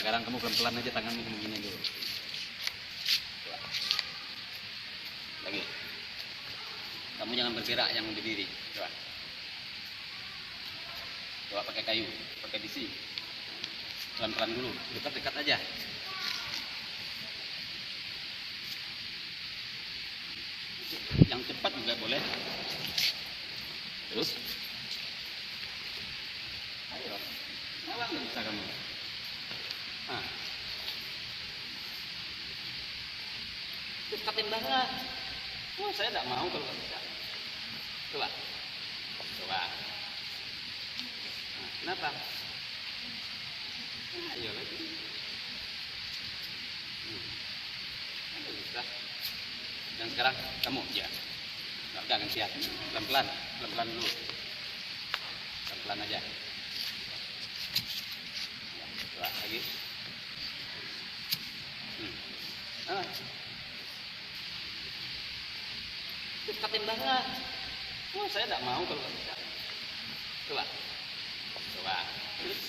sekarang kamu pelan-pelan aja tanganmu begini dulu. Lagi. Kamu jangan bergerak, jangan berdiri. Coba. Coba pakai kayu, pakai besi. Pelan-pelan dulu, dekat-dekat aja. Yang cepat juga boleh. Terus. Ayo. Malah nggak bisa kamu. Nah. Cepatin banget. Oh, saya tidak mau kalau nggak bisa. Coba. Coba. Nah, kenapa? Nah, ayo lagi. Ada bisa. Dan sekarang kamu ya. Nggak gantian. Pelan-pelan. Pelan-pelan dulu. Pelan-pelan aja. Coba lagi. Cepatin banget. Oh, saya tidak mau kalau nggak bisa. Coba. Coba. Terus.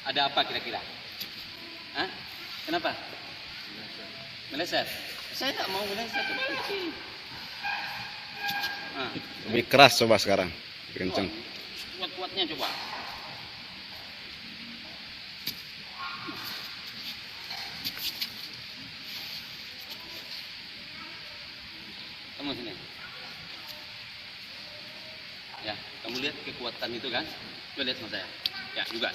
Ada apa kira-kira? Hah? Kenapa? Meleset. Saya tak mau meleset. Coba lagi. Nah. Lebih keras coba sekarang. Kenceng. Kuat-kuatnya coba. Kamu sini. Ya, kamu lihat kekuatan itu kan? Coba lihat sama saya. Ya, juga.